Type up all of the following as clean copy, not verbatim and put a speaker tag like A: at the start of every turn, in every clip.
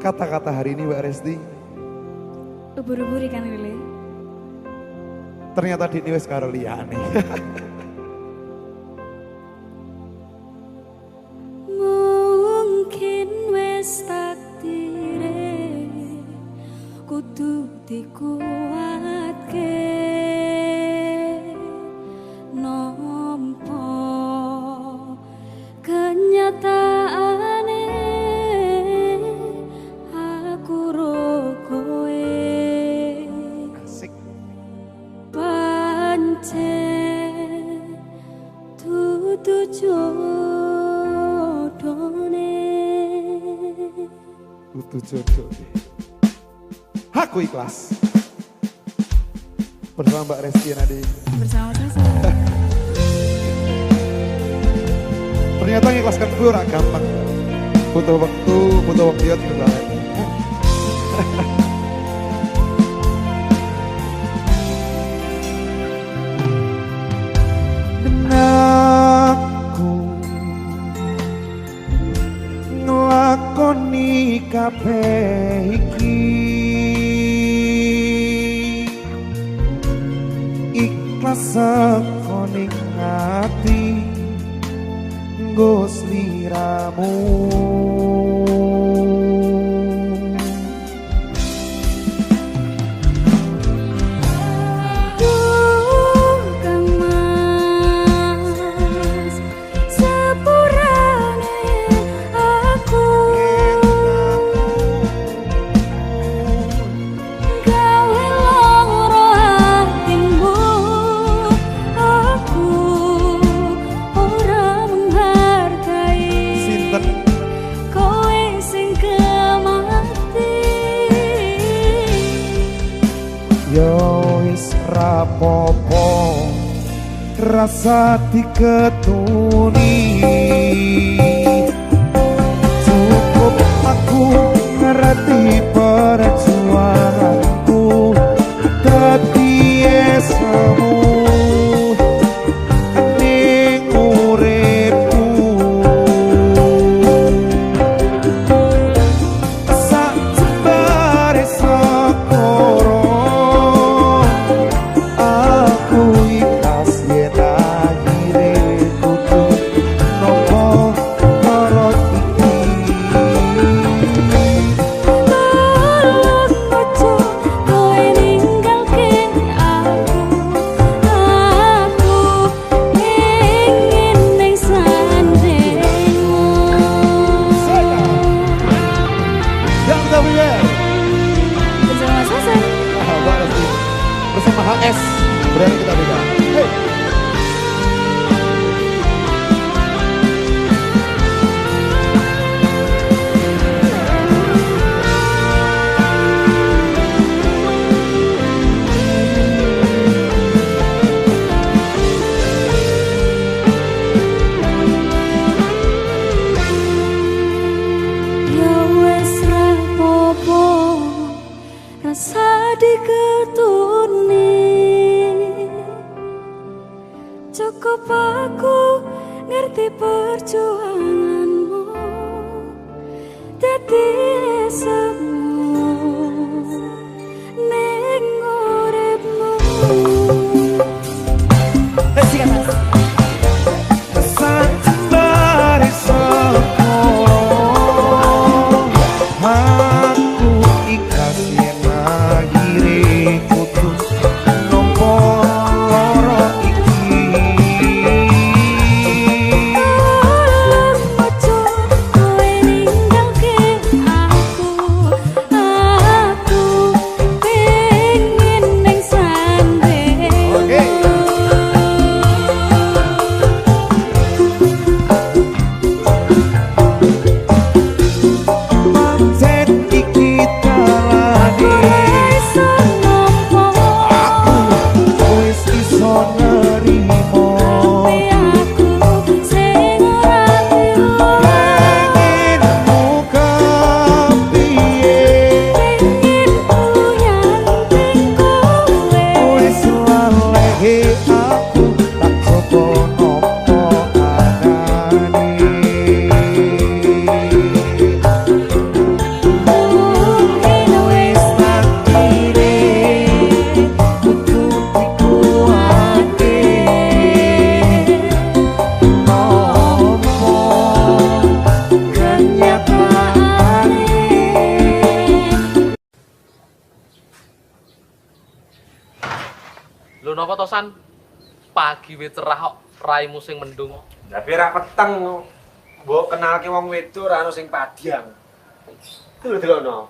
A: Kata-kata hari ini Mbak Resti.
B: Ubur-ubur ikan lele.
A: Ternyata Dini wes karo liyane.
B: Mungkin wes takdire kudu dikuatke nompo kenyataane aku ro kowe
A: Asik.
B: pancen dudu jodone
A: Kudu jodoh. Aku ikhlas. Bersama Mbak Resti Nadi.
B: bersama saya.
A: Ternyata ngikhlaskan gue ora gampang. Butuh waktu ya banget. Aku nglakoni kabeh iki ikhlas saka ning ati nggo sliramu. Yo wis rapopo rasa diketuni, cukup aku ngerti perjuanganku dadi esmu ning uripku. Sak jembare sokoro bersama HS berani kita beda. Hey.
B: Ya wes rapopo rasa diketuni, cukup aku ngerti perjuanganmu dadi esmu ning uripmu.
A: Sanjembare sokoro aku ikhlas yen akhire putus nompo loro iki.
C: apa to San? Pagi wis cerah kok raimu sing mendung.
D: Tapi ra peteng. Mbok kenalke wong wedok ra ono sing padiang. Itu lho delokno.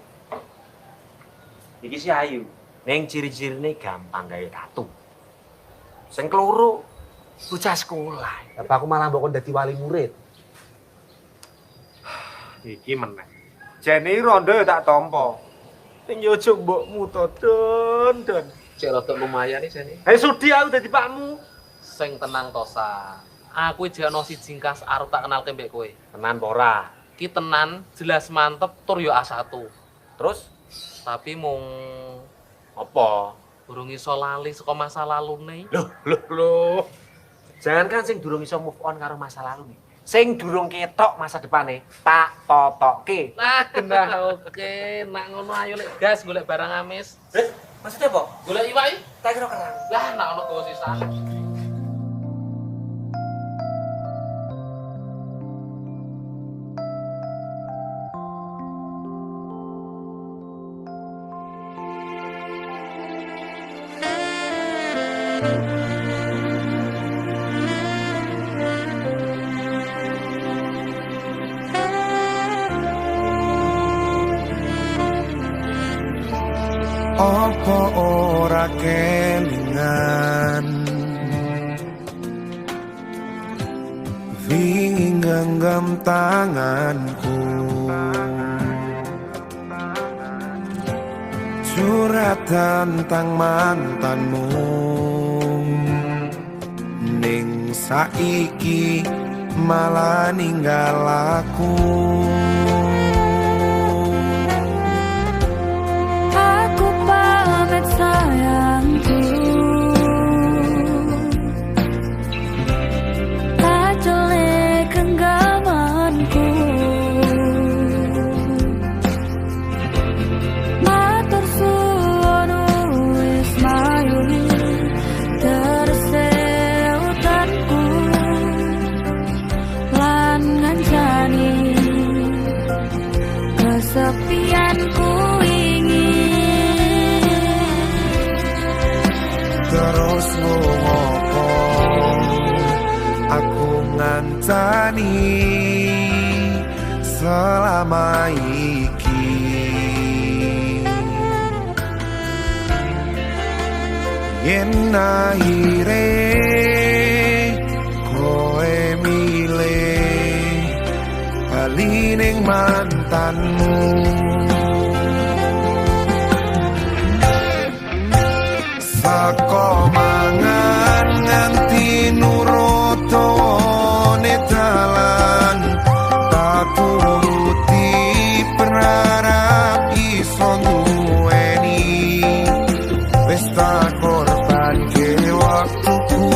D: Iki si ayu. Ning ciri-cirine gampang gawe tatu. Sing keloro bocah sekolah.
E: Apa aku malah mbok dadi wali murid.
D: Iki meneh. Jene rondo ya tak tampa. Ning yo aja mbokmu to, Don.
C: Cek rada lumayan iki jane.
D: Hei sudi aku dadi pakmu.
C: Sing tenang to San. Aku iki ono siji kas arep tak kenalke mbek kowe.
D: Tenan apa ora?
C: Ki tenan, jelas mantep tur yo A1.
D: Terus
C: Tapi mung
D: apa?
C: durung iso lali saka masa lalune.
D: Loh. Jangan kan sing durung iso move on karo masa lalu nih. Sing durung ketok masa depane, tak totokke.
C: Nah, genah oke. Nak ngono ayo lek gas golek barang amis.
D: Maksudnya apa?
C: Golek iwak iki?
D: Tak kira kerang.
C: Lah, nak ono go sisa.
F: Apa ora kelingan Wingi genggam tanganku Curhat tentang mantanmu Ning saiki malah ninggal aku
B: Aku pamit sayangku, tak jelek genggamanku. Matur suwun wis mayungi terse utanku lan ngancani kesepianku ingin.
F: Terus ngopo aku ngancani selama iki yen akhire koe milih bali ning mantanmu Saka mangan nganti nurut ne dalan tak turuti berharap iso duweni wis tak korbanke waktuku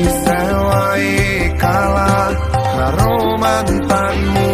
F: bisa wae kalah karo mantanmu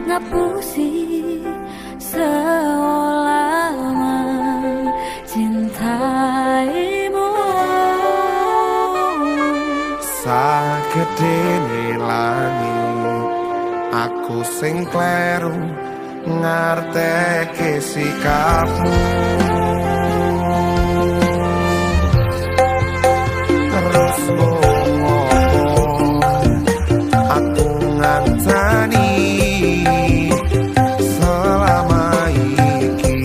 B: ngapusi selama cintaimu
F: sagedene langit aku sing kleru ngarteke sikapmu terus ngopo aku ngancani selama iki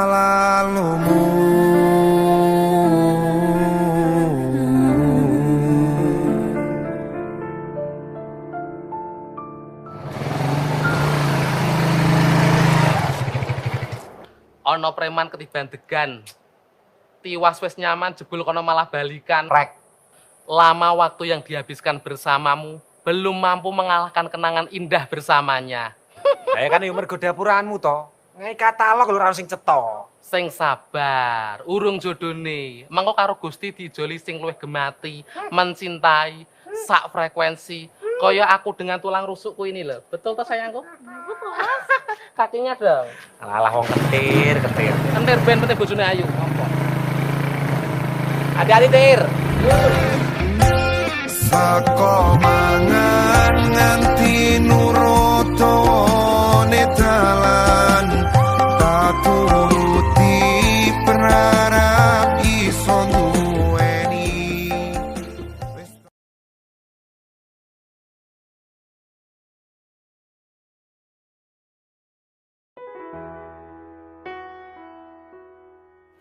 F: lalumu.
C: Ono preman ketiban degan. Tiwas wis nyaman jebul kono malah balikan.
D: Rek,
C: Lama waktu yang dihabiskan bersamamu belum mampu mengalahkan kenangan indah bersamanya.
D: saya kan yang mergo dapuraanmu toh. Ngai katalog lho ora sing cetha.
C: Sing sabar, urung jodone. Mengko karo Gusti dijoli sing luwih gemati, mencintai, sak frekuensi. Kaya aku dengan tulang rusukku ini loh. Betul toh sayangku? Betul. Kakinya dong.
D: Alah wong ketir.
C: Kentir ben penting bojone ayu.
D: Hati-hati tir.
F: Saka mangan nganti nurutone dalan, tak turuti berharap iso duweni.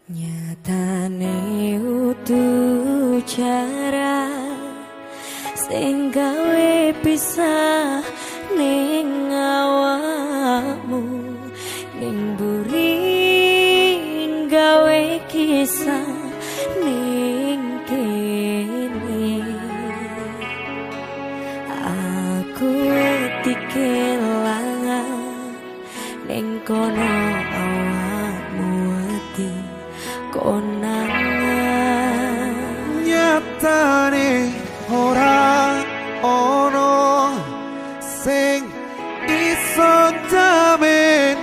B: Nyatane utuh cara sing gawe pisah ning awakmu, ning buri gawe kisah ning kene. Aku dikelangan ning kono awakmu ati konangan.
F: Nyatane ora ono sing iso jamin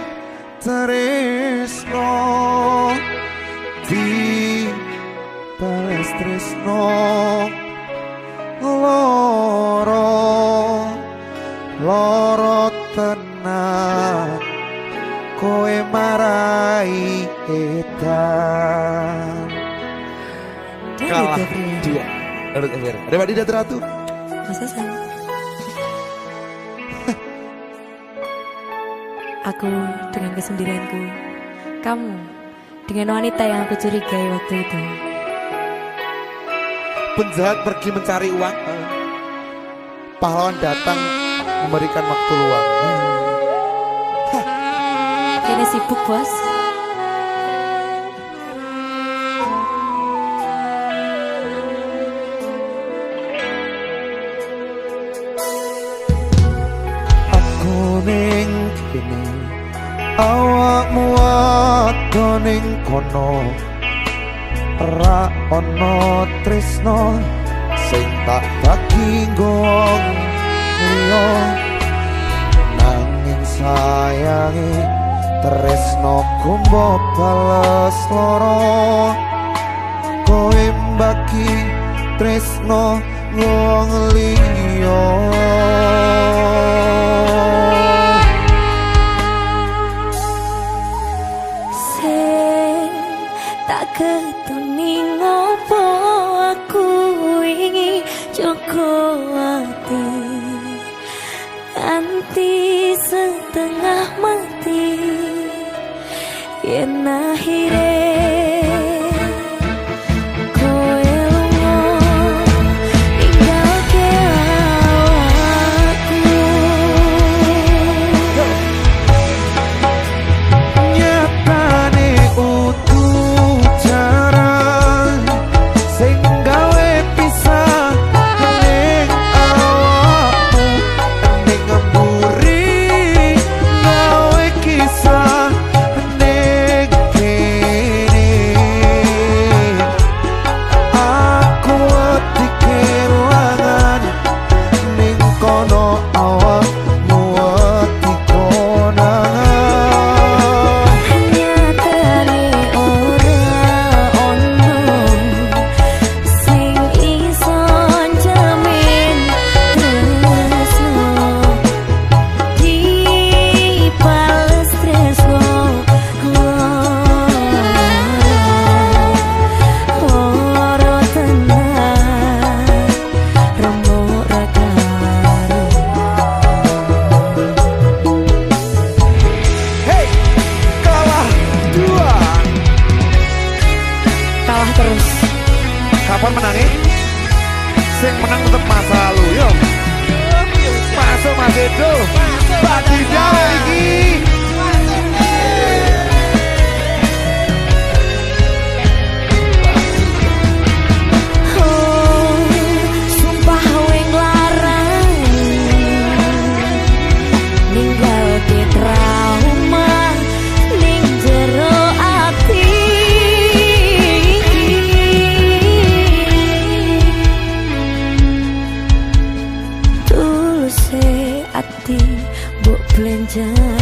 F: tresno di balas tresno loro tenan kowe marai edan.
A: Kalah dia. Menurut Emir. Ada Dida Ratu.
B: Masa sama? Aku dengan kesendirianku, kamu dengan wanita yang aku curigai waktu itu.
A: Penjahat pergi mencari uang. Pahlawan datang memberikan waktu luang.
B: Kayaknya sibuk bos.
F: Ning kene awakmu ado ning kono, ra ono tresno sing tak bagi wong liya, nanging sayange tresno kumbo bales loro, kowe bagi tresno wong liya.
B: Ketuni ngopo aku wingi joko ati anti setengah mati yen akhire kowe lunga ninggalke awakku.
F: Nyatane utuh jaran sing gawe pisah ning awakmu, ning mburi gawe kisah ning kene.
B: terus.
A: Kapan menangi? Sing menang tetep masa lalu yo. Masuk Mas Edo. Mbak Dinda iki.
B: Ati mbok blenjang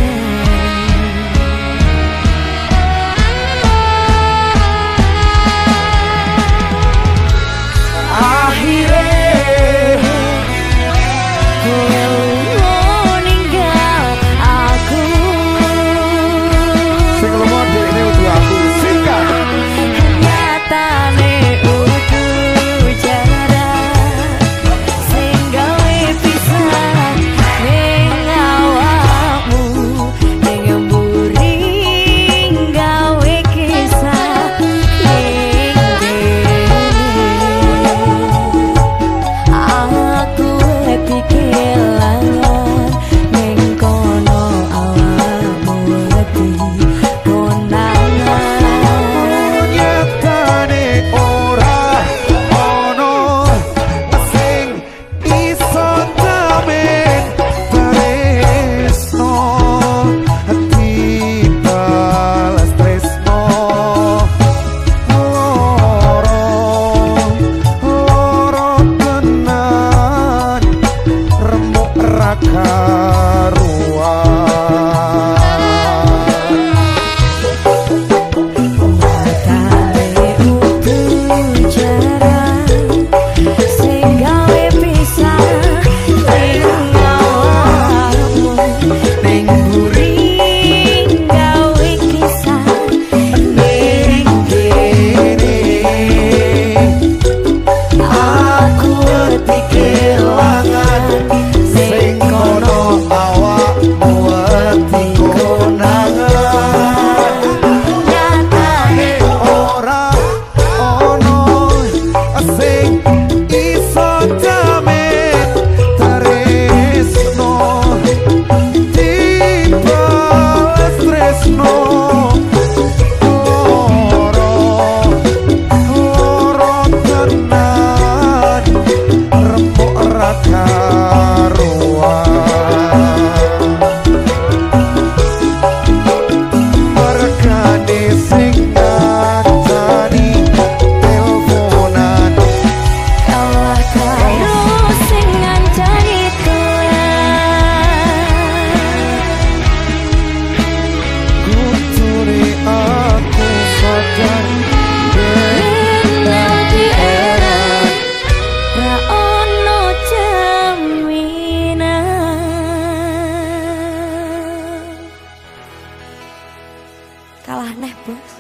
B: kalah neh bos.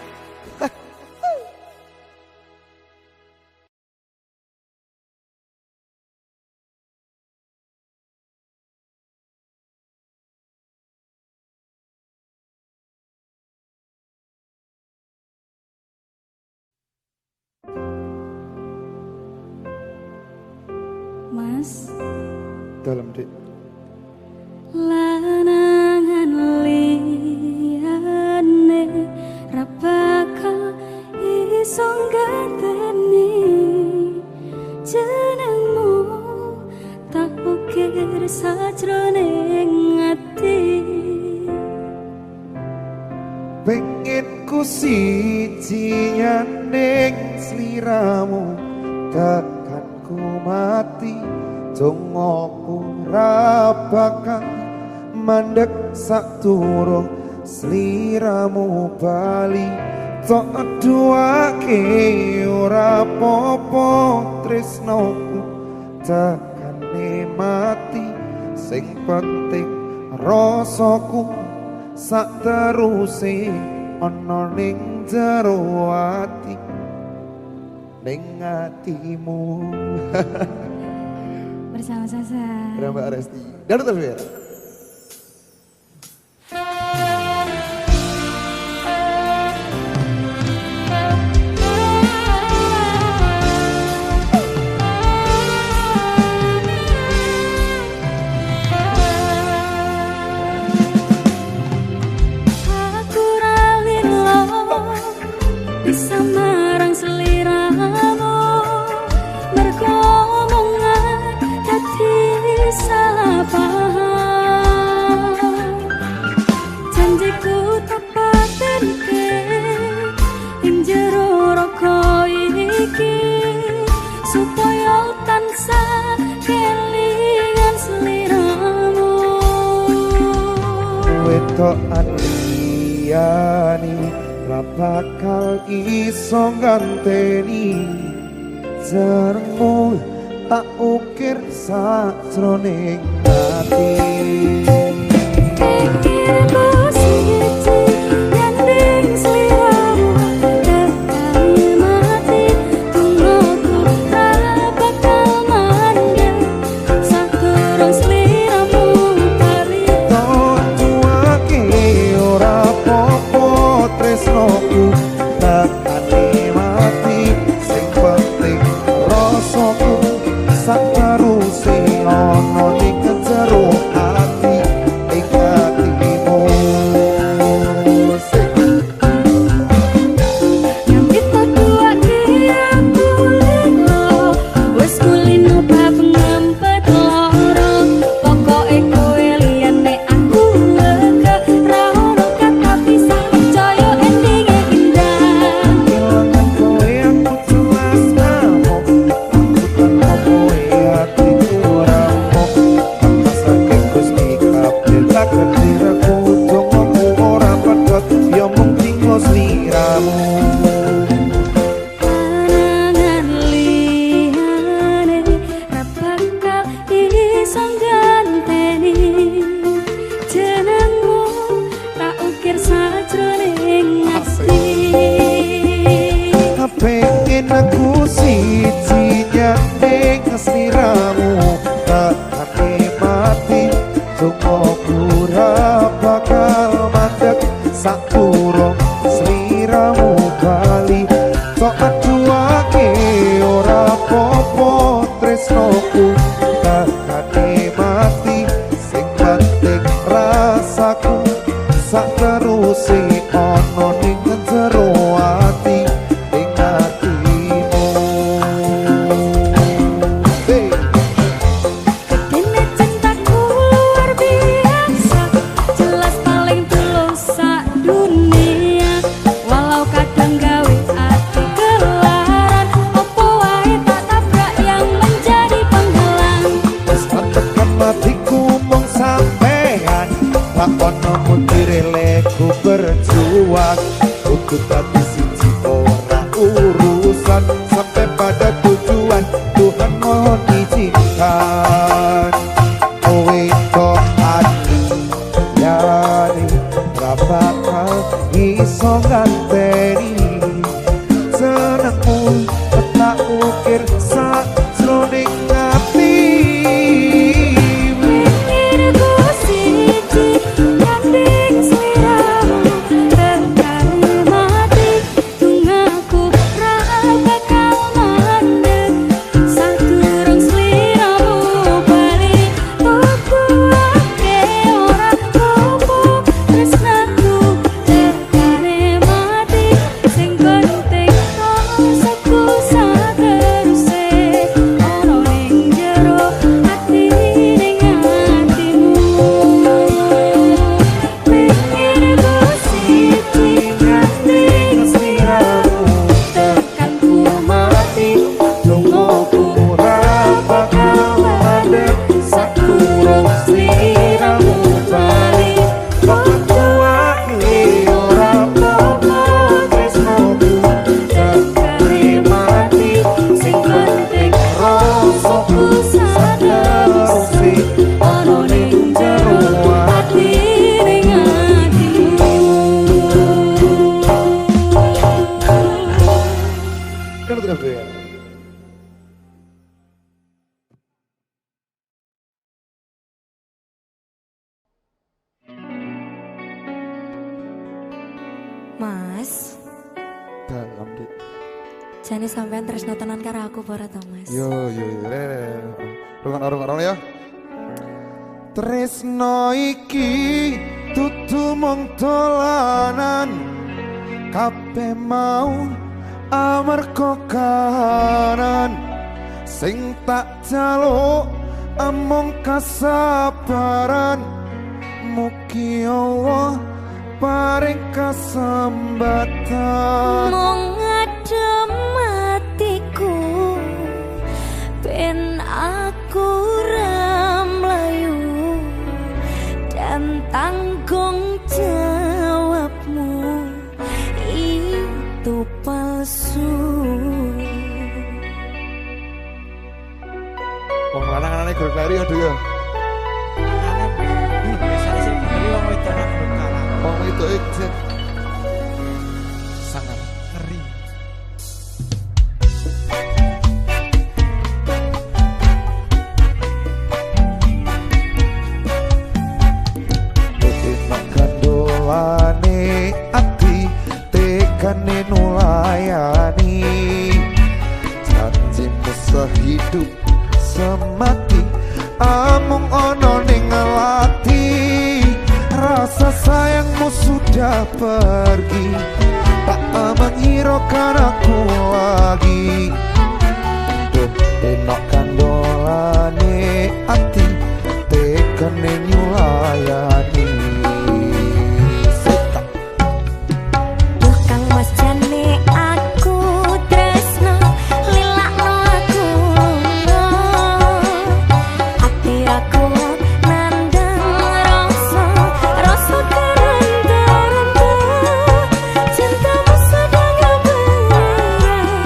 G: Mas
A: Dalam dik.
G: lanangan liyane ra bakal iso ngateni jenengmu tak ukir sajroning ati
A: Pengen ku siji ning sliramu takkan ku mati Jongoku rabakan mandek sak turung sliramu bali tok duake ora popo tresnoku takane mati sing penting rasaku sak teruse ana ning jero ati ning atimu
G: bersama Sasa.
A: Mbak Resti. Dan terus ya.
G: bisa marang seliramu mergo omongan dadi salah paham janjiku tak patenke ing jero raga iki supaya tansah kelingan seliramu
F: Wedok aniyani ra bakal iso ganteni jarmu tak ukir sajroning ati
G: pikirku siji nyanding seliramu tekani mati tungguku ra bakal mandek sadurung seliramu bali
F: tuake ora popo tresnoku takane mati sing penting rasaku sak teruse ana ning jero ati ing atimu
G: nyambit paduake aku lelo wis kulino bab ngempet loro pokoke kowe liyane aku lega ra ono kata bisa percaya endinge indah
F: kelangan kowe aku jelas ngamuk aku tanpa kowe hatiku ramuk pasake Gusti kabeh tak kediraku dongoku ora pedhot ya mung tinggo sliramu
G: Angan liyane ra bakal iso ganteni jenengmu tak ukir sajroning ati
F: pengen aku siji nyanding sliramu tak mati tunggu ora bakal mandek sakurung sliramu bali sok aduake ora popo tresnoku tak mati sing penting rasaku sak teruse ana ning jero ati ing atimu hey.
G: Dene cintaku luar biasa jelas paling tulus sak dunia walau kadang gawe ati kelaran opo wae tak tabrak yang menjadi penghalang
F: Wis tekan matiku mung sampean tak ono mundire leku berjuang kudu dadi siji ora urusan sampai pada tujuan Tuhan mohon izinkan kowe kok ati yani ra bakal iso ganteni senengmu tak ukir sajroning ati
G: pikirku siji nyanding seliramu tekani mati tunggaku ra bakal mandek sadurung seliramu bali tukuake ora popo tresnaku tekani mati sing penting rasaku sateruse ono ning jero ati ning atimu pikirku siji nyanding seliramu tekanku mati
F: tungguku ora bakal mandek sakurung sliramu bali tuake ora popo tresnoku
G: tekani mati sing penting rasaku sateruse ono ning jero ati ning atimu
B: Mas,
A: Dalam dik.
B: jane sampean tresno tenan karo aku apa ora to, Mas?
A: Yo Rungan ya.
F: Tresno iki dudu mung dolanan kabeh kabeh mau amarga kahanan sing tak jaluk amung kasabaran mugi Allah paring kasambatan
G: mung ngadem atiku ben aku ramlayu dan tanggung jawabmu itu palsu.
A: Wong lanang anane guru klari aduh ya.
E: Biasanya sih dari wong wedok nang kalah.
A: Wong itu sing
E: Sangat ngeri.
F: kandolane ati tekane nulayani janjimu sehidup semati amung ono ning ati rasa sayangmu sudah pergi tak menghiraukan aku lagi duh enok kandolane ati tekane nyulayani
G: Duh kang mas jane aku tresno lilakno aku lunga ati aku nandang rasa kerenda-renda cintamu sedang ngeberat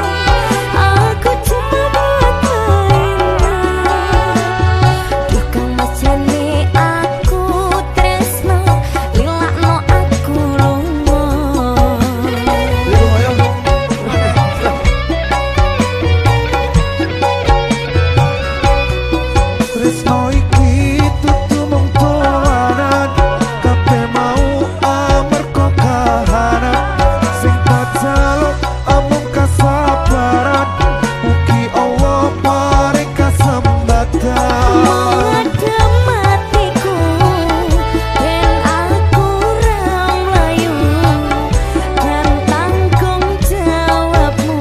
G: aku cuma buat teringat Duh kang mas jane aku tresno lilakno aku lunga
F: tresno iki tutu mung dolanan kabeh mau amarga kahanan sing tak jaluk amung kasabaran mugi Allah paring kasambatan
G: Mengadem hatiku ben aku ramlayu dan tanggung jawabmu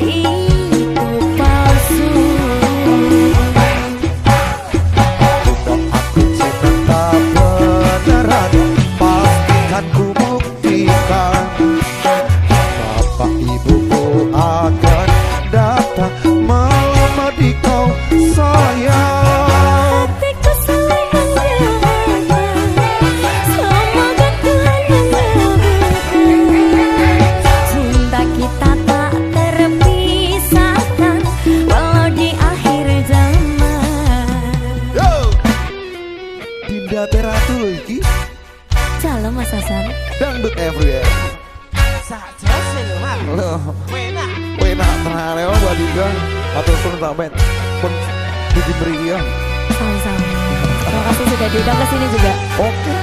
G: itu palsu
F: aku cinta beneran pastikan ku buktikan bapak ibuku akan datang melamar di kau sayang
G: hatiku saling menjaga semoga Tuhan mengabulkan cinta kita tak terpisahkan walau di akhir zaman
F: yo Dinda Teratu loh iki
B: Calon Mas Hasan.
F: dangdut everywhere
E: Saja sih lho, Mas.
F: loh
E: Enak.
F: enak tenan ya Mbak Dinda atau pun sampean pun bikin meriah
B: Sama-sama. Terima kasih sudah diundang ke sini juga.
F: oke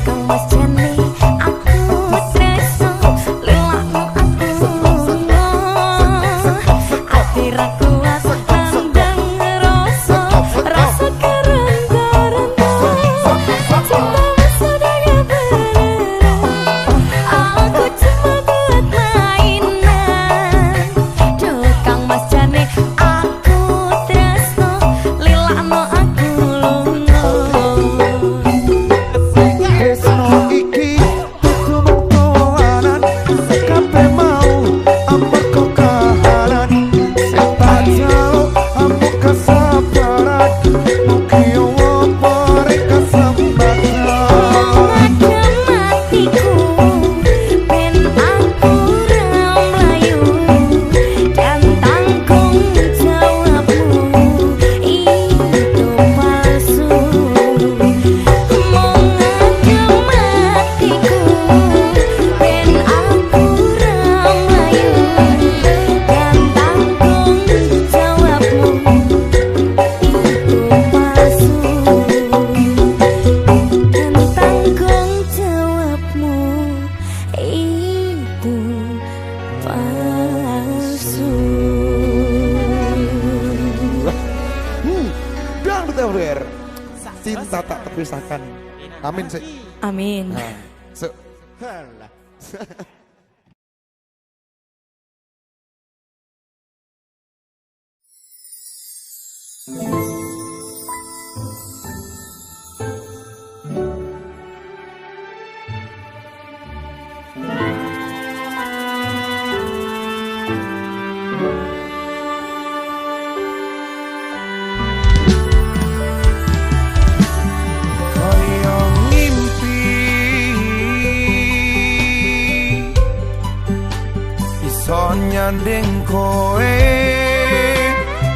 G: Kang mas jane aku tresno lilakno aku lunga ati ra kuat nandang rasa kerenda-renda cintamu sudah ngeberat
A: bisa tak terpisahkan. Amin sih.
B: Amin.
A: Nah,
F: Halah. Kaya ngimpi iso nyanding kowe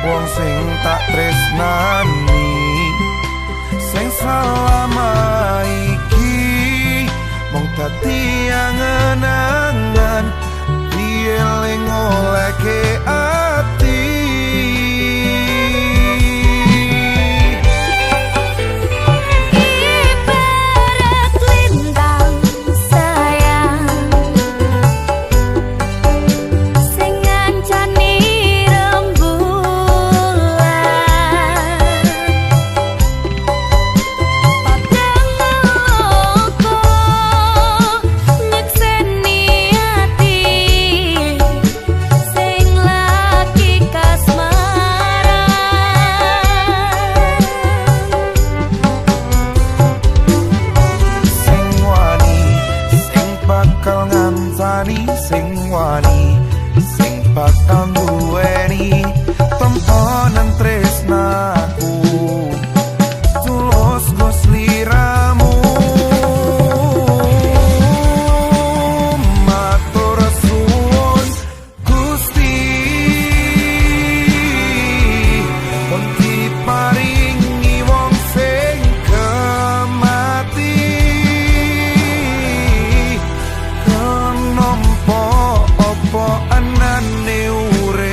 F: wong sing tak tresnani sing selama iki mung dadi angen-angen dieling olehke ati.
G: Ibarat lintang sayang sing ngancani rembulan padang loko nyekseni ati sing lagi kasmaran.
F: Sing wani sing bakal ngancani sing wani sing bakal duweni temponan tresnaku tulus go sliramu matur suwun Gusti kon diparingi wong sing kemati kenompo opo anane urip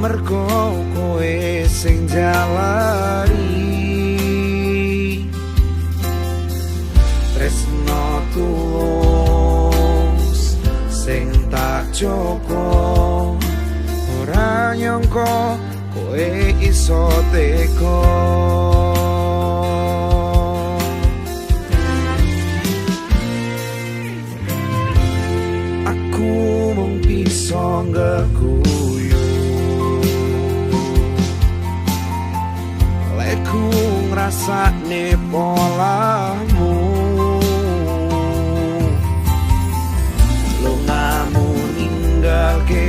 F: mergo kowe sing jalari tresno tulus sing tak joko ora nyangka kowe iso teko aku mung bisa ngeguyu leku ngrasakne polamu lungamu ninggalke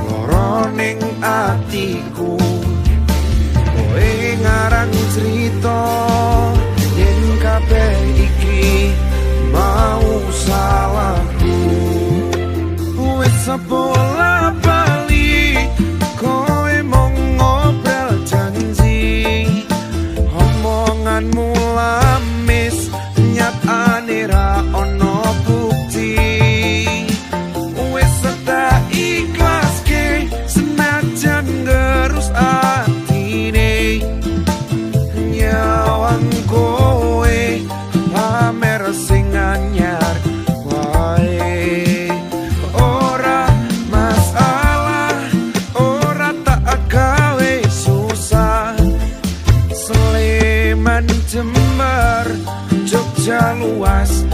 F: loro ning atiku kowe ngarang cerita yen kabeh iki mau salahku wis bola bali kowe mung ngobrol janji omonganmu lamis nyatane ra ono bukti wis tak ikhlaske senajan gerus atine nyawang kowe pamer sing anyar wae ora masalah ora tak gawe susah Sleman Jember Jogja luas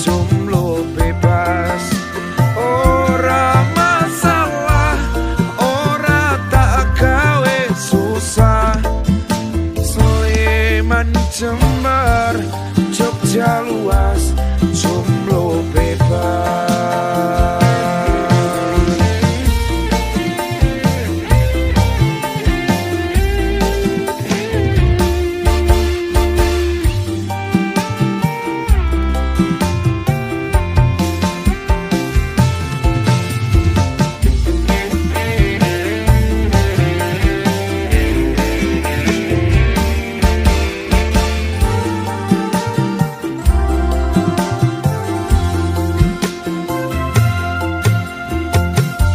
F: jomblo bebas ora masalah ora tak gawe susah Sleman Jember Jogja luas jomblo bebas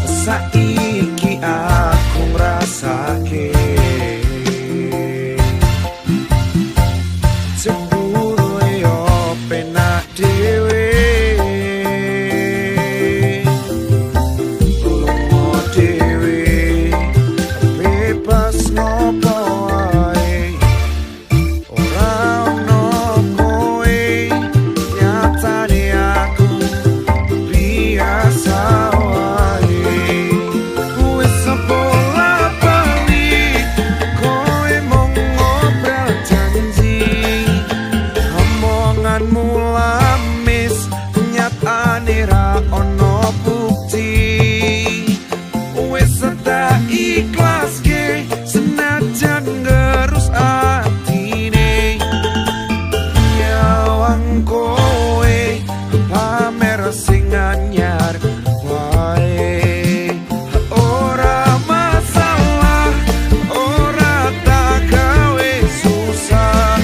F: saiki aku ngrasake cemburu yo penak dhewe lunga dhewe bebas ngopo wae ora ono kowe nyatane aku biasa mulamis nyatane ra ono bukti wis tak ikhlaske senajan gerus atine nyawang kowe pamer sing anyar wae ora masalah ora tak gawe susah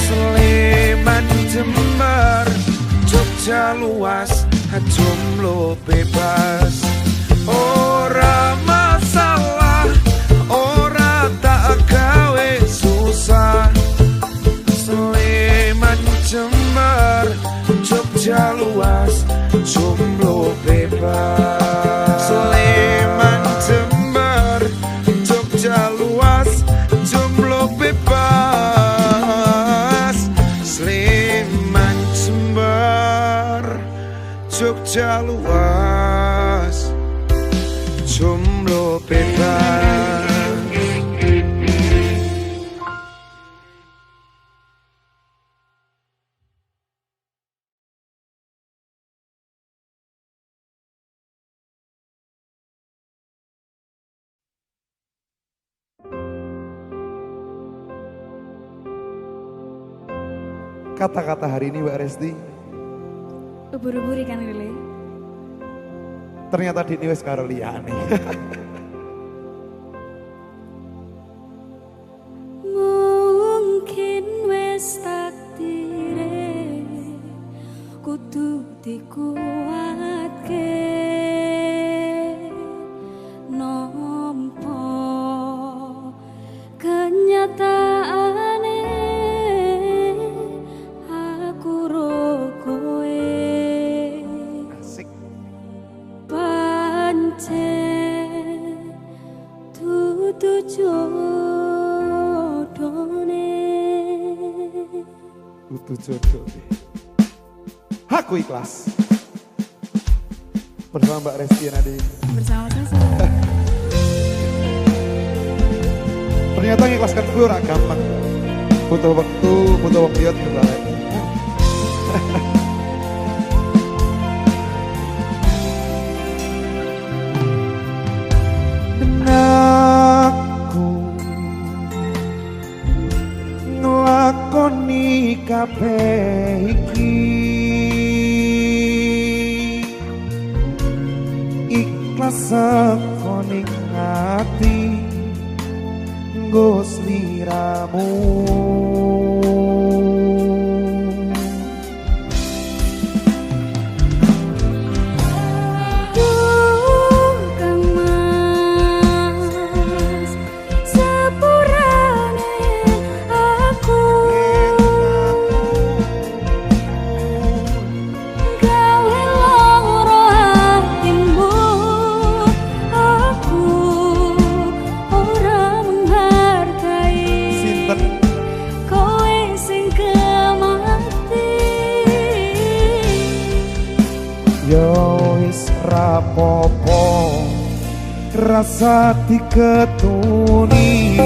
F: Sleman Jember Jogja luas jomblo bebas ora masalah ora tak gawe susah Sleman Jember Jogja luas jomblo bebas Sleman Jember Jogja luas jomblo bebas Sleman Jember Jogja luas jomblo bebas
A: Kata-kata hari ini Mbak Resti
B: Ubur-ubur ikan lele.
A: ternyata Dini wis karo liyane.
G: Mungkin wis takdire kudu dikuatke nompo
A: kudu jodoh. Aku ikhlas. Bersama Mbak Resti Nadi.
B: Bersama saya.
A: Ternyata ngikhlaskan gue ora gampang. Butuh waktu, butuh waktu juga.
F: Aku nglakoni kabeh iki ikhlas saka ning ati nggo sliramu. Rapopo rasa diketuni,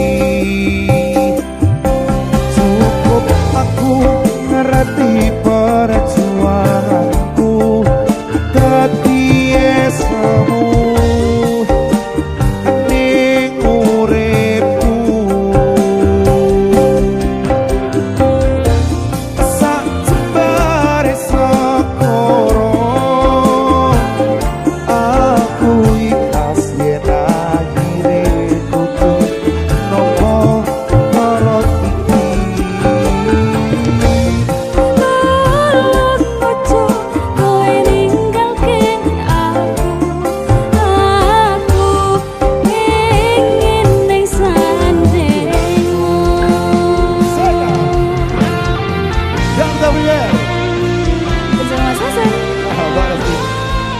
F: cukup aku ngerti perjuanganku dadi esmu ning uripku. Sak jembare sekoro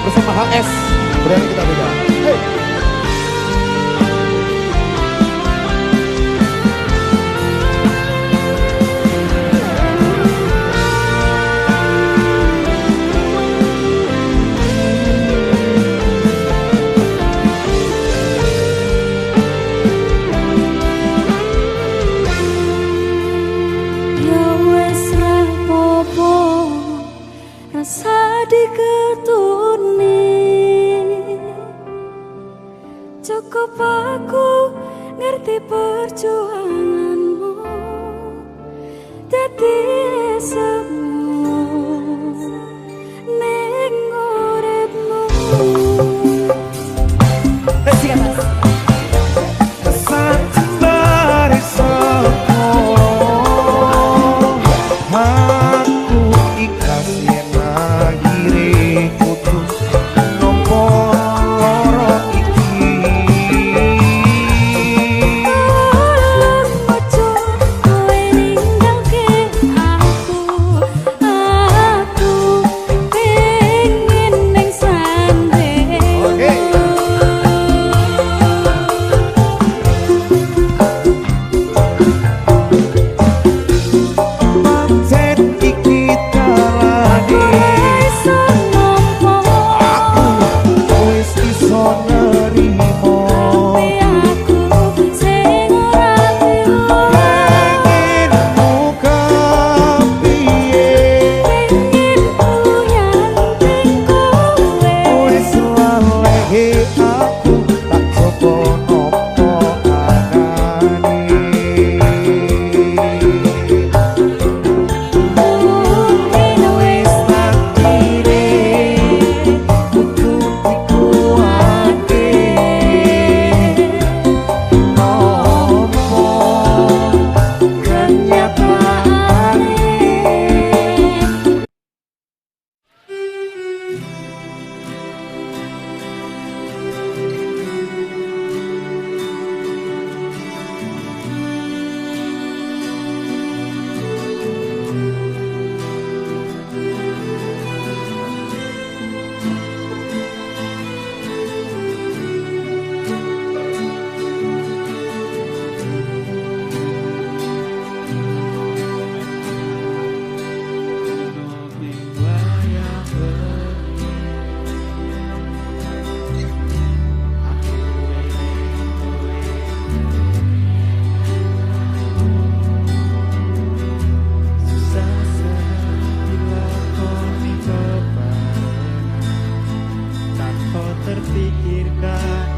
F: bersama HS berani kita beda. Hey.
G: Ya wes rapopo rasa diketuni, cukup aku ngerti perjuanganmu dadi esemu ning uripmu.
F: Sanjembare sekoro aku ikhlas yen akhire kudu nampa lara iki.
G: Tolong ojo kowe ninggalke aku.
E: pikirkan.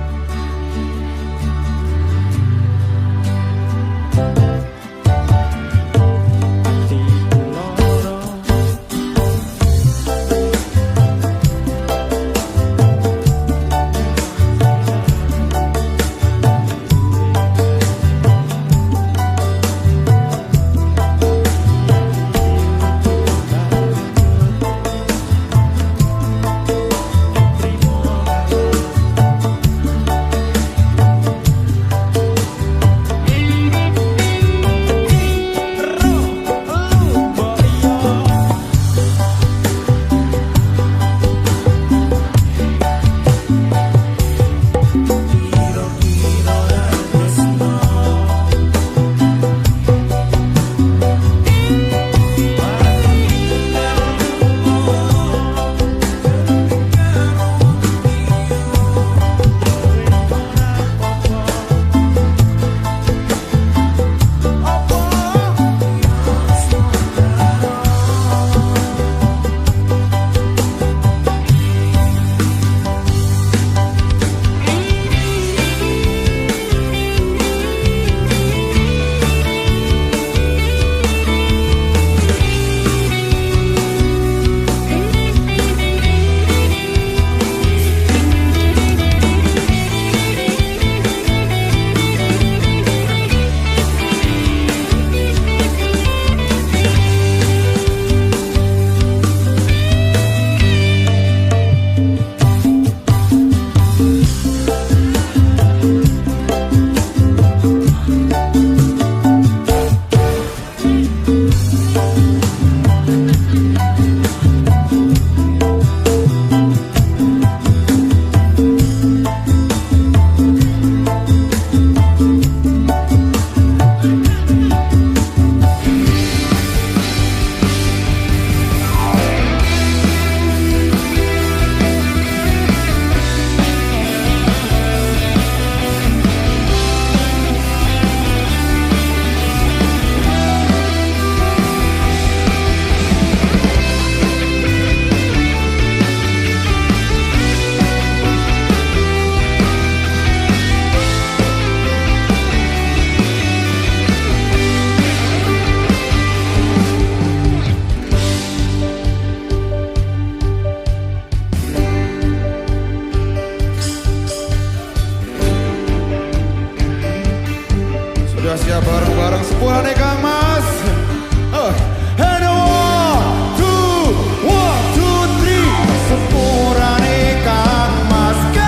E: Hatiku lorong,
F: Sudah siap bareng-bareng sepulane Kang Mas. And one, two, three. Sepulane Kang Mas. Go!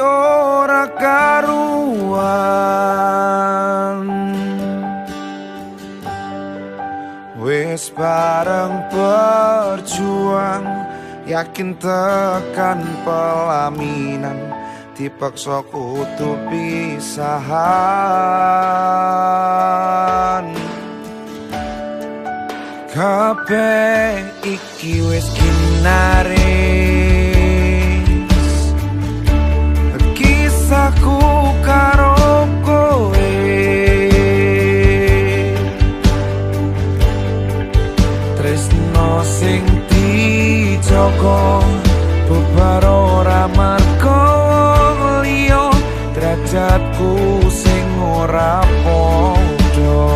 F: ora karuan. Wis bareng berjuang, yakin tekan pelaminan, dipaksa kudu pisahan. Kabeh iki wis ginaris, kisahku karo kowe. Tresno sing dijogo bubar ora marko liya, derajatku sing ora padha.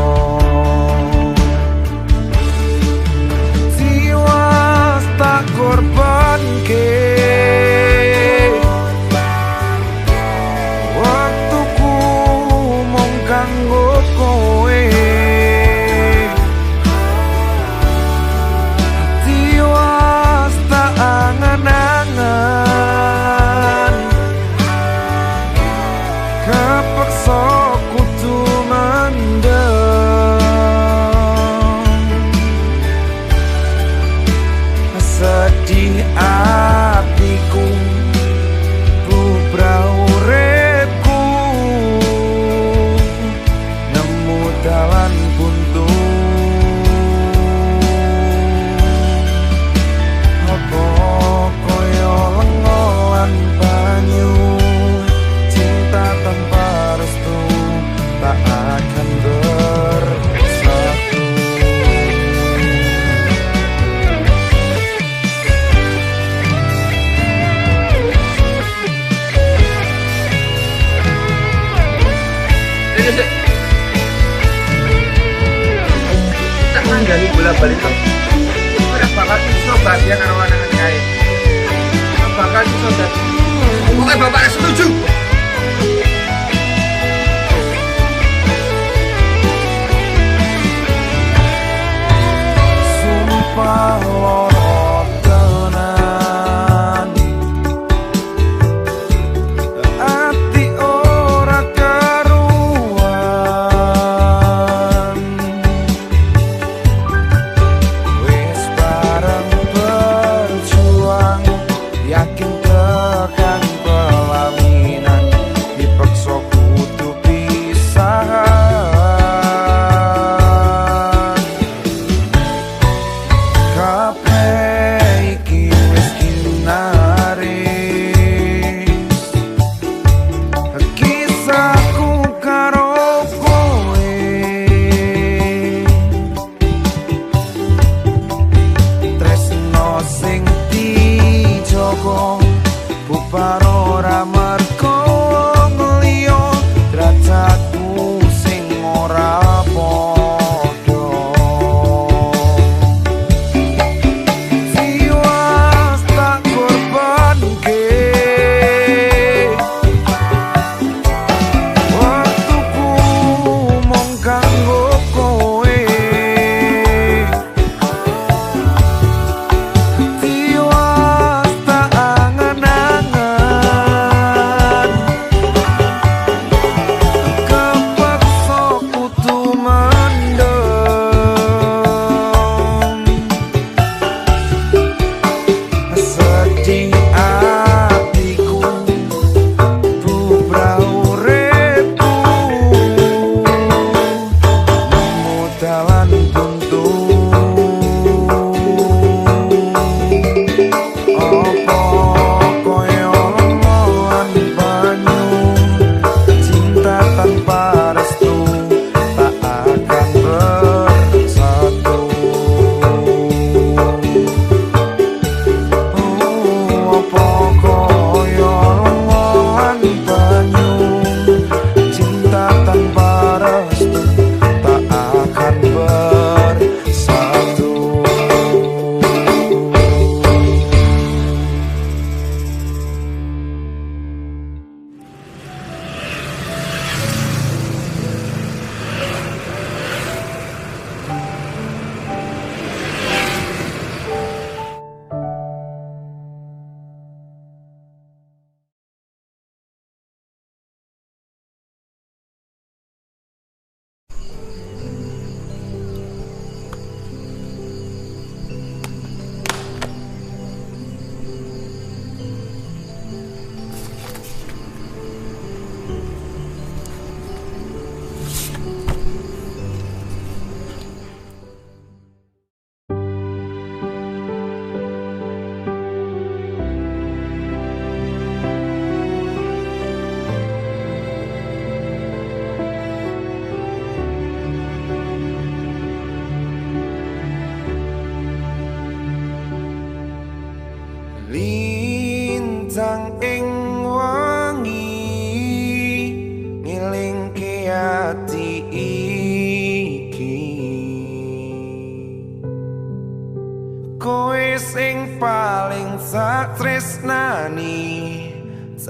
F: Tiwas tak korbanke, waktuku mung kanggo kowe. Tiwas tak angan-angan, kepeksa kudu mendem. Sedih atiku, bubrah uripku, nemu dalan buntu. Apa koyo lenga lan banyu, cinta tanpa restu tak akan bersatu.
D: Tak manggani bola-bali to. Ora bakal iso bahagia karo lanangan kae. Ora bakal iso dadi. Pokoke bapak setuju.
F: Sumpah loro tenan, ati ora karuan. Wis bareng berjuang, yakin tekan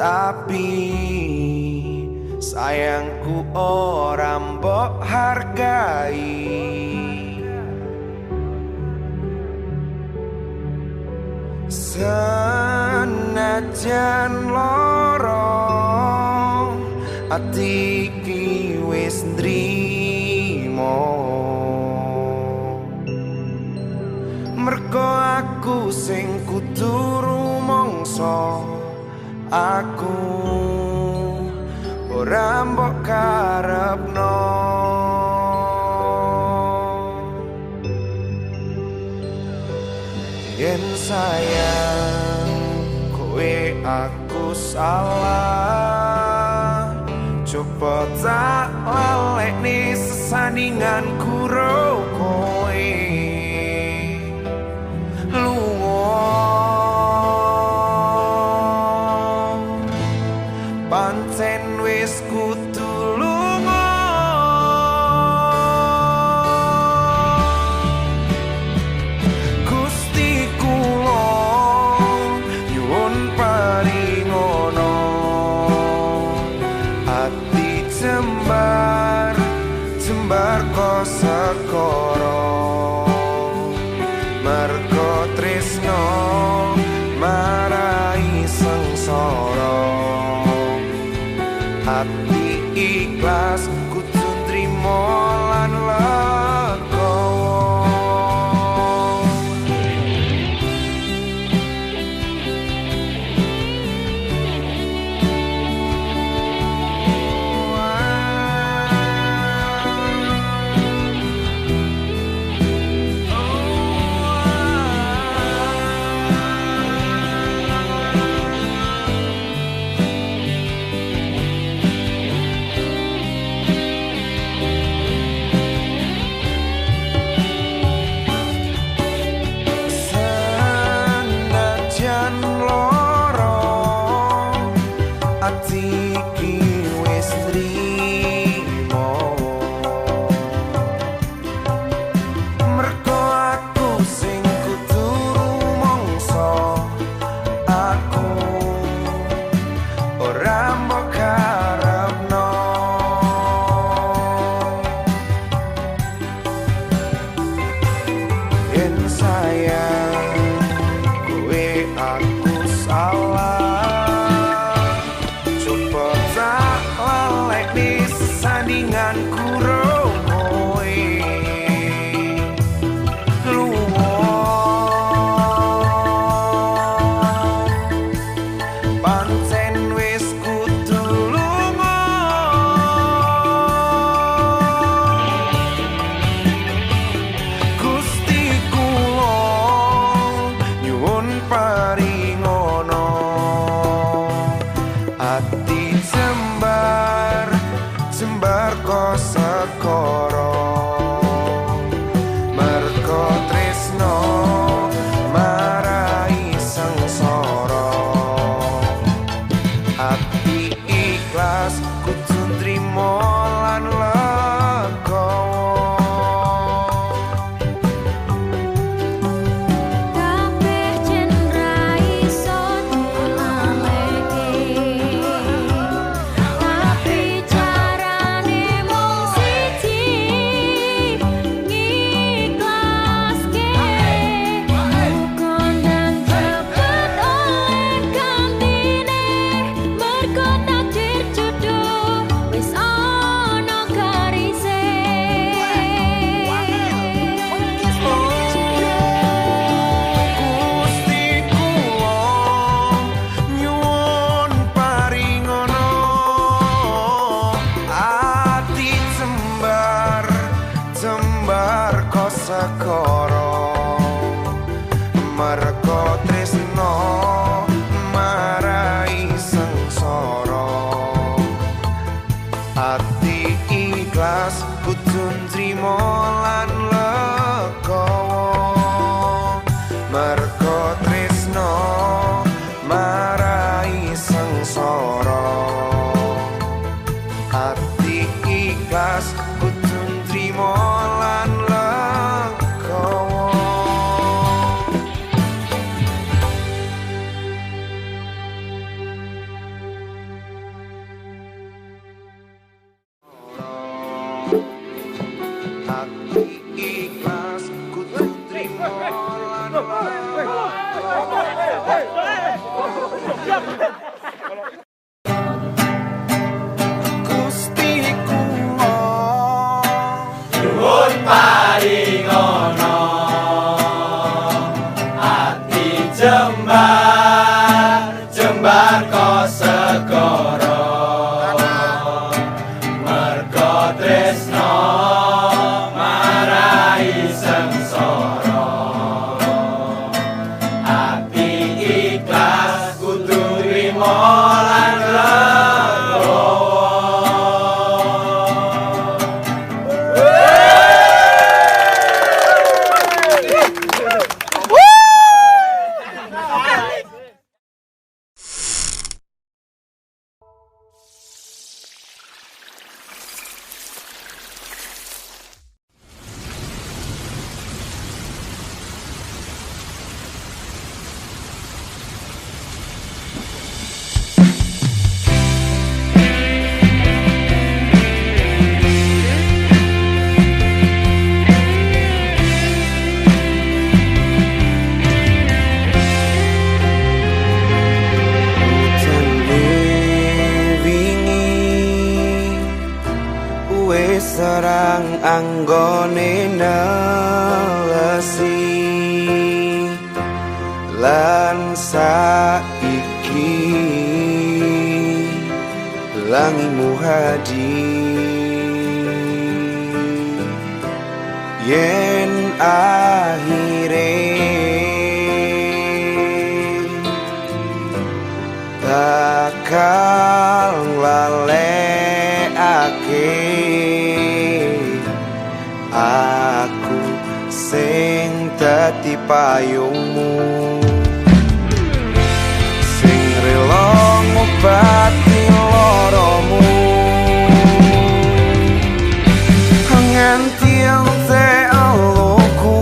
F: Tapi sayangku ora mbok hargai. Senajan loro ati iki wis nrimo, mergo aku sing kudu rumangsa. Aku ora mbok karepno. Yen sayang kowe aku salah, coba tak lalekne sesandingan karo kowe. Pancen wis kudu lunga. Gusti kula nyuwun paringono, ati jembar jembar kok sekara, mergo tresno marai sengsara. Hati ikhlas kudu nrimo lan legowo. terang anggone nelesi lan saiki langimu hadir yen akhire bakal lalekake aku sing dadi payungmu sing rela ngobati loromu nganti entek eluku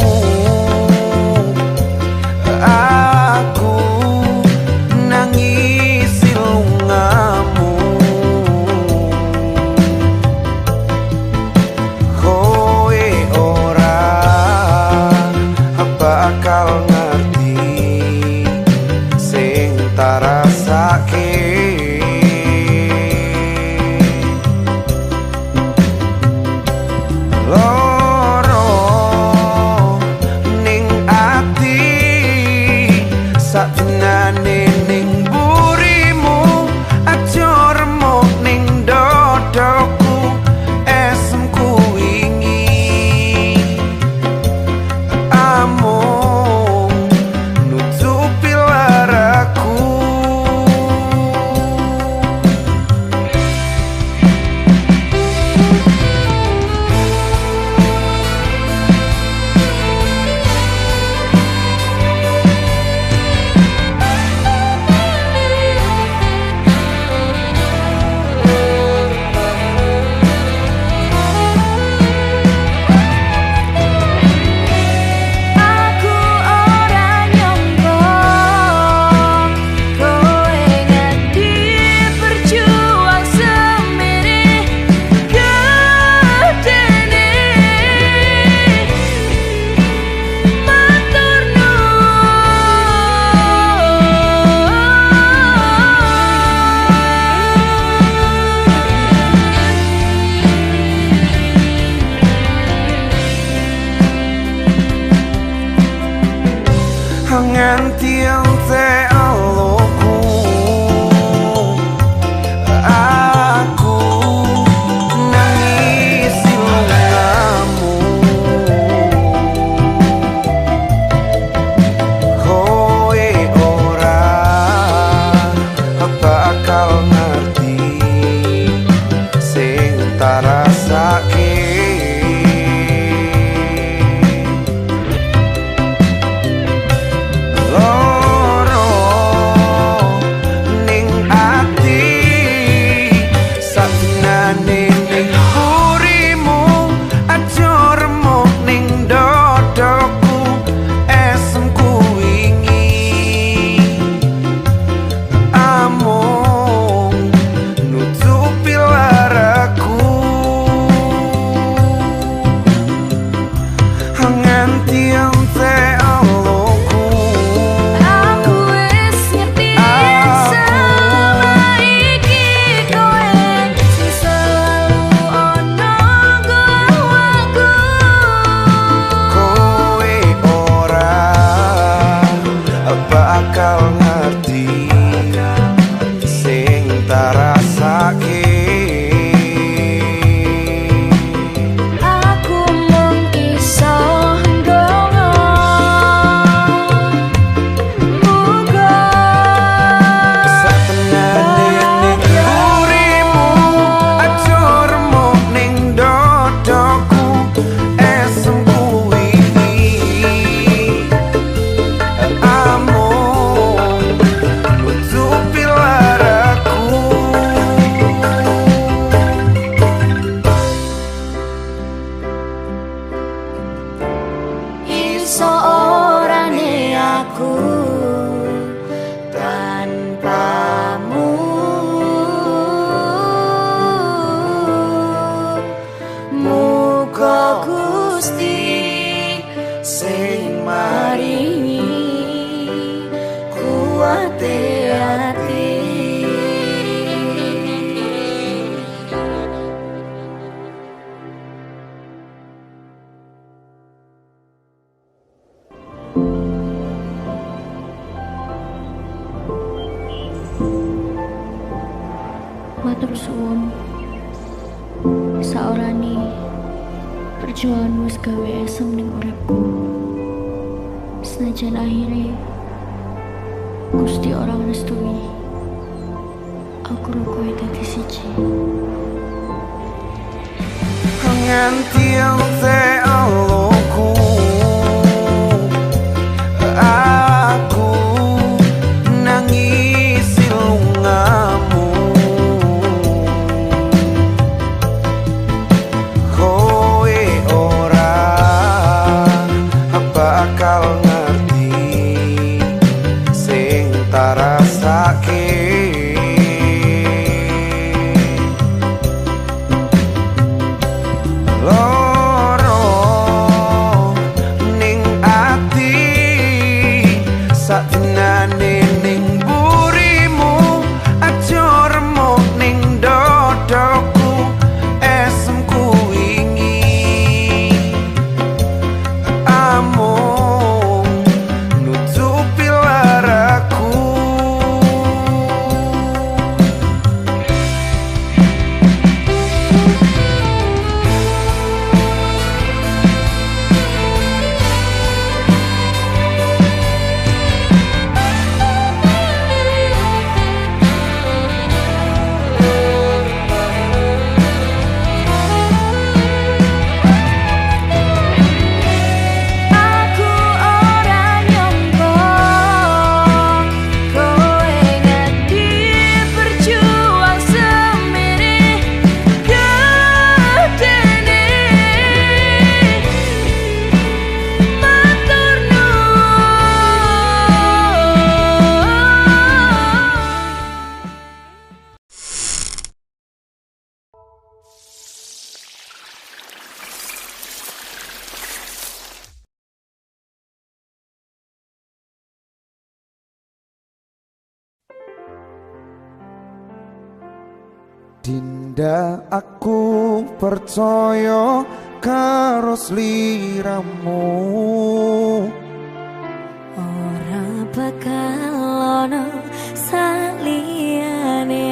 F: aku nangis lungamu kowe ora bakal ngerti sing tak rasake loro ning ati satenane ning burimu aja remuk ning dodoku esemku wingi amung nutupi laraku
G: Aku ora nyangka kowe nganti berjuang semene gedene matur
F: nganti entek eluku aku nangis lungamu kowe ora bakal ngerti sing tak rasake Lord
H: matur suwun. Saorane perjuangan wis gawe esem ning uripku. Senajan akhirnya Gusti orang restui aku kowe dadi siji.
F: Nganti ente eluku aku nangis lungamu. Kowe ora bakal ngerti sing tak rasake. Loro ning ati satenane ning burimu, aja remuk ning dodoku, esemku wingi amung nutupi laraku.
G: Aku ora nyangka kowe ngerti berjuang semene gedene. Matur
F: Dinda aku percaya karo sliramu.
B: Ora bakal ono saliyane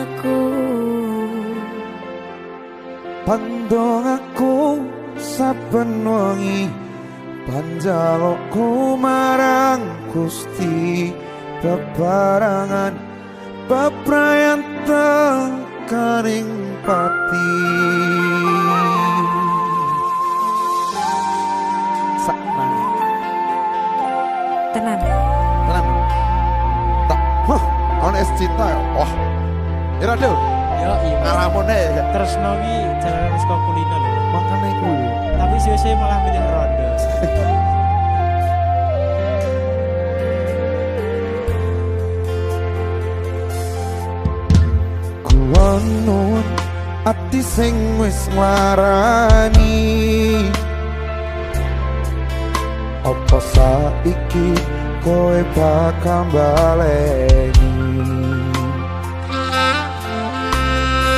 B: aku.
F: Pandong aku saben wengi panjalukku marang Gusti bebarangan bebrayan tekaning pati. Sakna
B: Tenan.
A: Tenan. Tak. Wah, ono es cinta ya. Wah. Ira Dil.
E: Yo iya.
A: Ngalamune ya.
E: Tresno ki jalanan saka kulino lho.
A: Makane kuwi.
E: Tapi sih malah milih rondo.
F: Kuwonun ati sing wis nglarani. Apa saiki kowe bakal baleni?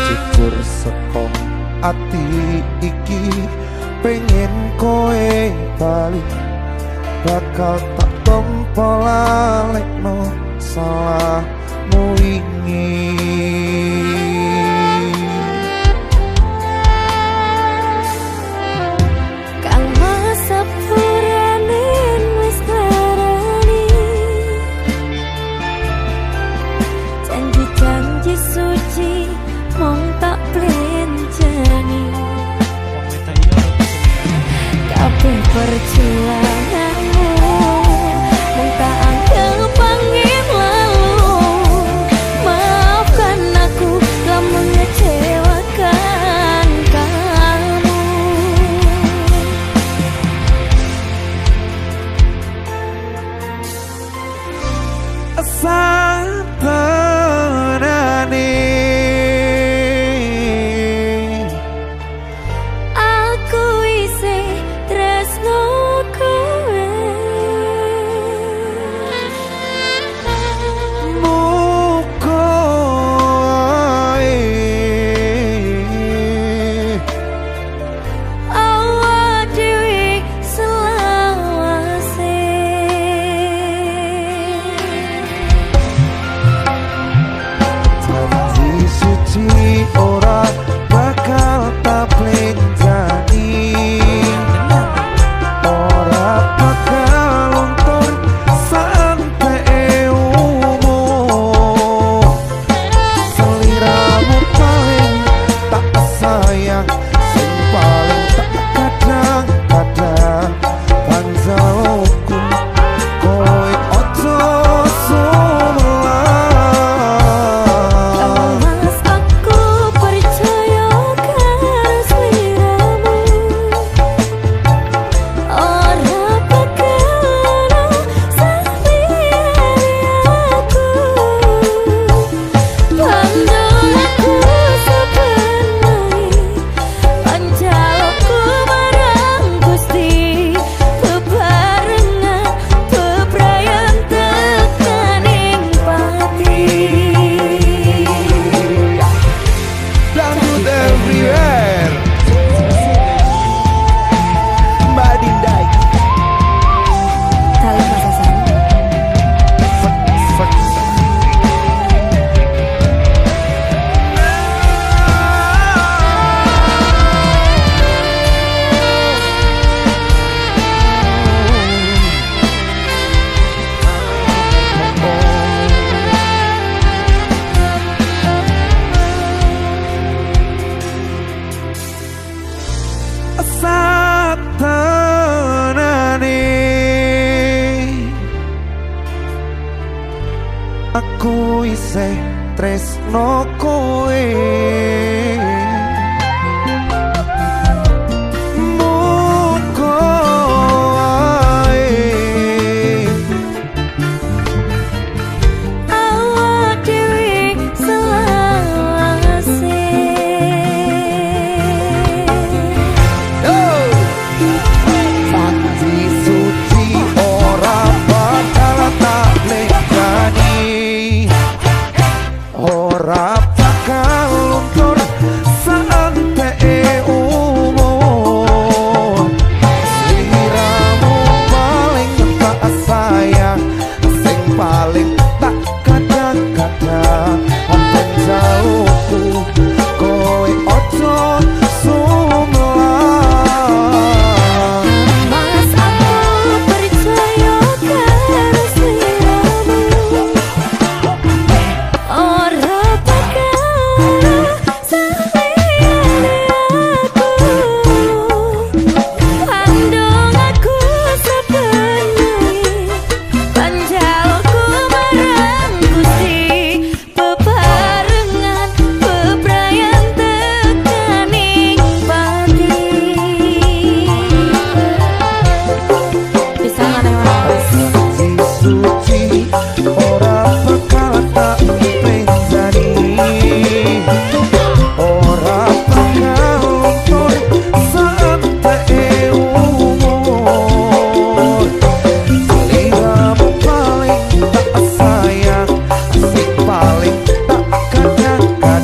F: Jujur saka ati iki pengen kowe balik, bakal tak tompo lalekno salahmu wingi.
B: Kang masapurane wis ngarani. Janji-janji suci mong tak plenceni.
E: Wong wedok iki ora kesenian.
B: Kabeh perjuanganmu mung tak anggap angin lalu. Maafkan aku telah mengecewakan kamu.
F: Sabarane
B: Aku isih tresno kowe.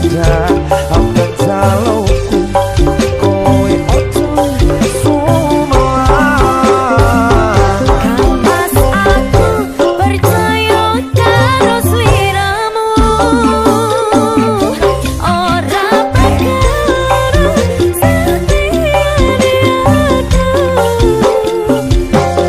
F: indah apa jalukku kowe ojo sumelang
G: Pas aku percaya karo sliramu ora perkara setiane aku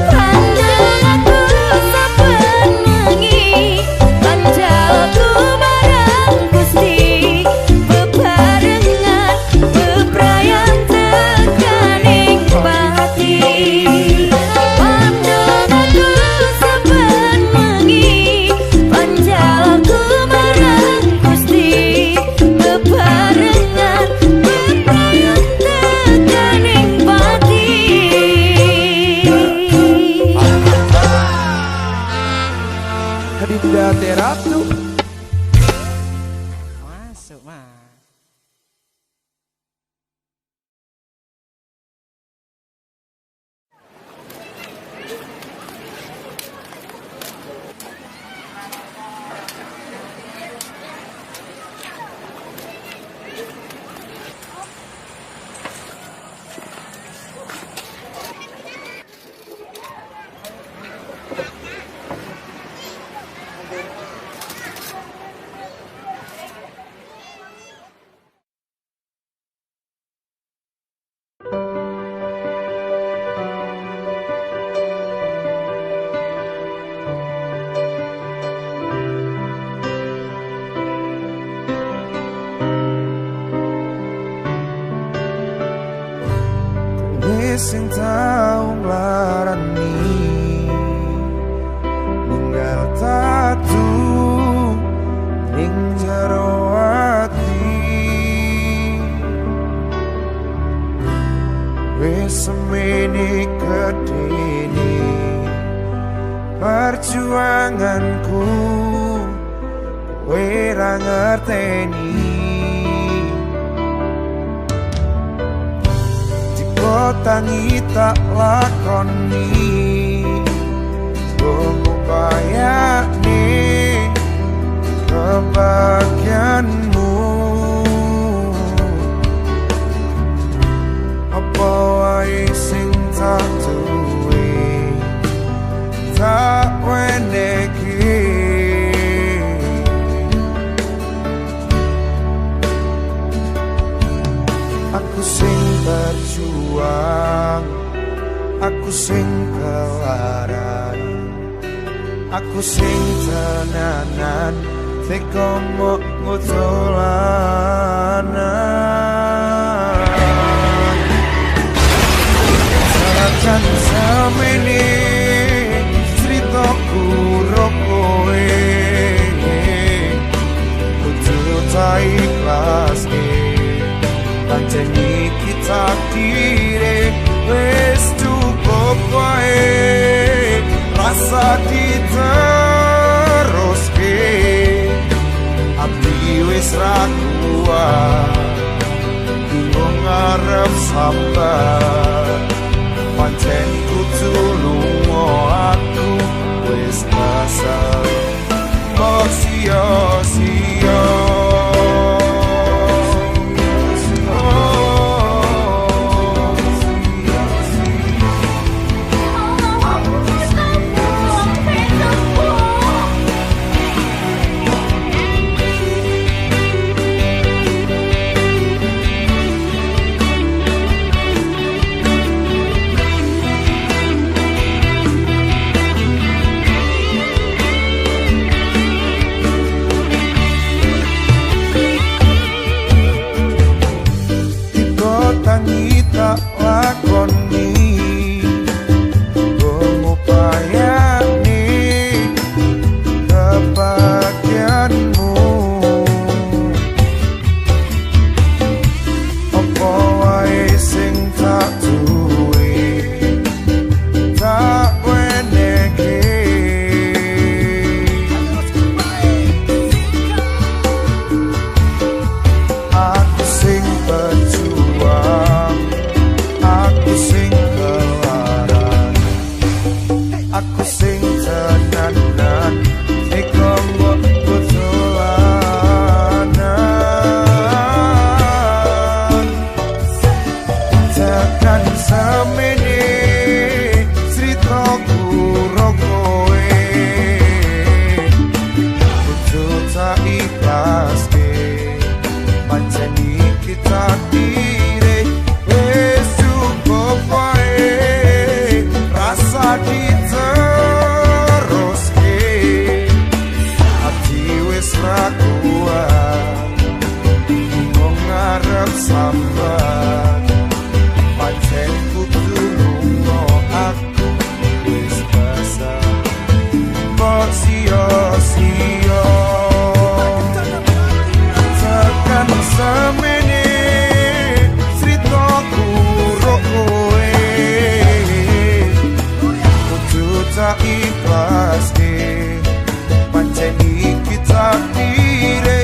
G: pandang aku saben wengi panjalku marang Gusti bebarengan bebrayan tekaning pati pandang aku saben wengi panjalku marang Gusti bebarengan bebrayan tekaning pati
F: Adinda Teratu
E: Masuk, Mas.
F: sing tau nglarani ninggal tatu ning jero ati wis semene gedene perjuanganku kowe ra ngerteni tangi tak lakoni pengupayane kebahagiaanmu apa wae sing tak duwe tak weneki aku sing berjuang, aku sing kelaran, aku sing tenanan, teko mok ngutulanan. Salajan semene ceritaku rokoe, kudu tak ikhlas pancen iki takdire wis cukup wae rasa diteruske abdi wis ra kuat bingung ngarep sabar pancen kudu lunga aku wis pasal kok sia-sia. pancen iki takdire wis cukup wae rasa diteruske ati wis ra kuat bingung ngarep sambat pancen kudu lunga aku wis basah mbok sia-sia tekan semene ceritaku ro kowe kudu tak ikhlaske pancen iki takdire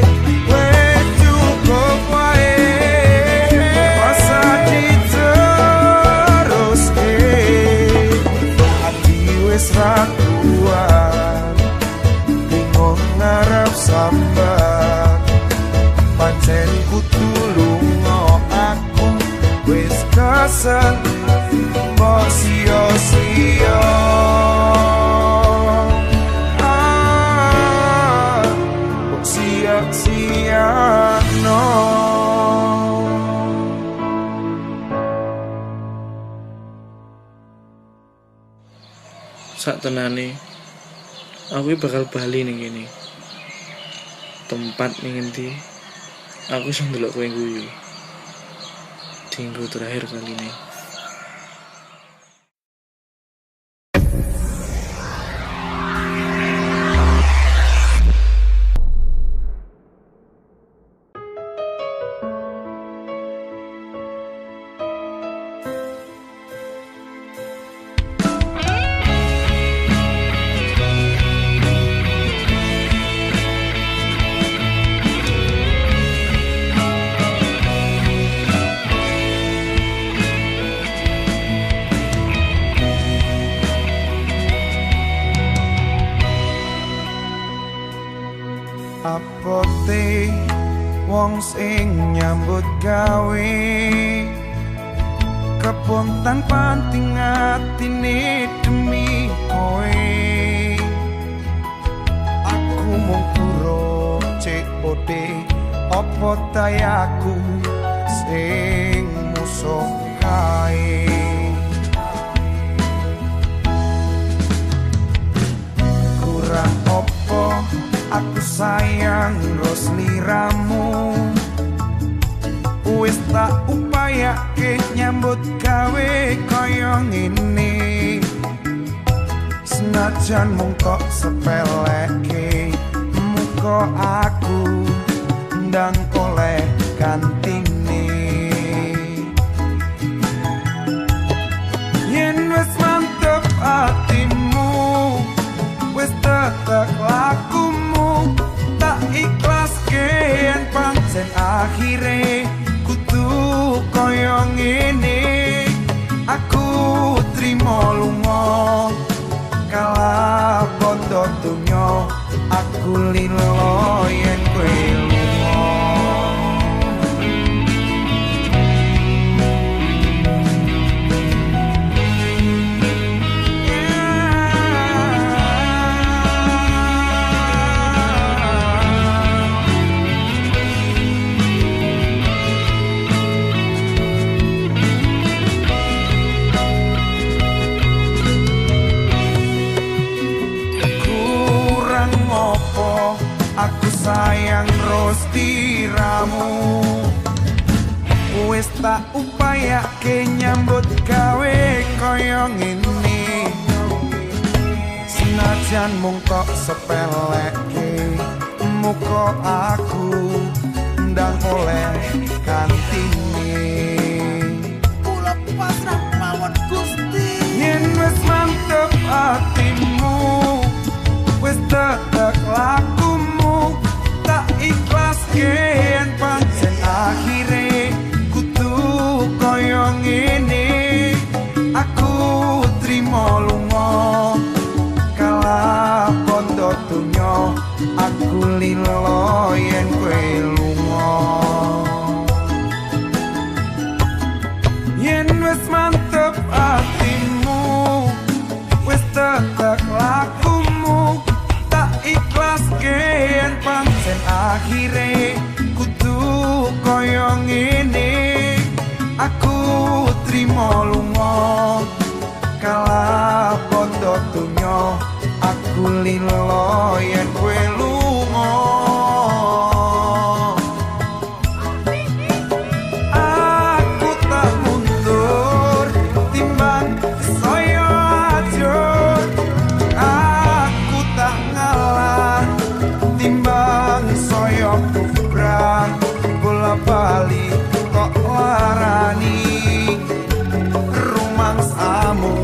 F: wis cukup wae rasa diteruske ati wis ra kuat bingung ngarep sambat pancen kudu lunga aku wis kesel mbok sia-sia mbok sia-sia no.
I: Sak tenane aku bakal bali ning kene. Tempat ning endi aku sing ndelok kowe guyu. Dinggo terakhir kali ini.
F: Apote wong sing nyambut gawe kepontan panting atine demi kowe aku mung pura cek bode opo tayaku sing musuh kae kurang opo aku sayang ros liramu wis tak upayake nyambut gawe kaya ngene senajan mung tok sepeleke muka aku ndang oleh kantine yen wis mantep atimu wis tetek lakumu tak ikhlaske yen pancen akhire kudu kaya ngene aku trimo lunga kala bodo dunyo aku lilo yen kowe lunga aku sayang ros tiramu wis tak upayake nyambut gawe kaya ngene senajan mung tok sepeleke muka aku ndang oleh kantine kula pasrah mawon Gusti yen wis mantep atimu wis tetek lakumu tak ikhlaske yen pancen akhire kudu kaya ngene aku trimo lunga kala bondo dunyo aku lilo yen kowe lunga aku trimo lunga kala podo donya aku lilo yen kowe lunga aku tak mundur timbang saya ajur aku tak ngalah timbang saya kubrang bola bali kok larani rumangsamu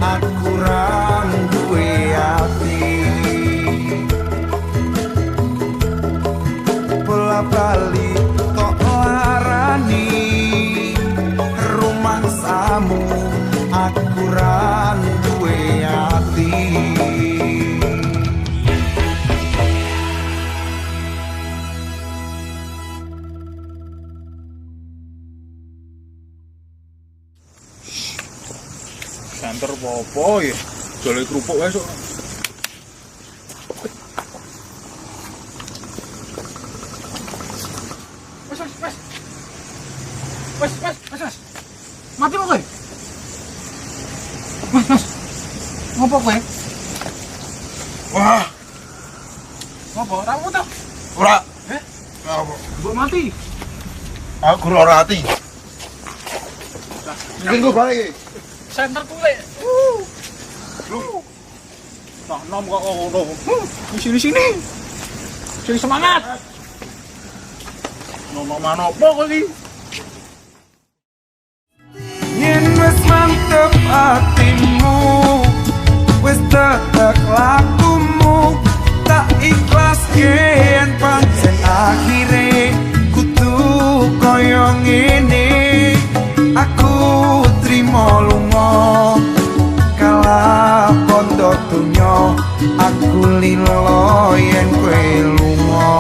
F: aku rang duwe ati bola bali kok larani rumangsamu aku rang duwe ati.
A: Santer apa ya? Jole kerupuk wae sok. Wes. Mati mau kowe? Mas. Ngopo kowe? Wah. Ngopo? Ramu to? Ora. Apa? Mbok mati. Aku ora ati. Tunggu balik.
C: Center kulit.
A: Nah, nom kok ngono. Di sini. Sing semangat. Nono manopo kok iki?
F: Yen wis mantep atimu wis tetek lakumu tak ikhlas yen pancen akhire kudu koyo ngene aku trimo lunga kala pondo donya aku lilo yen kowe lunga.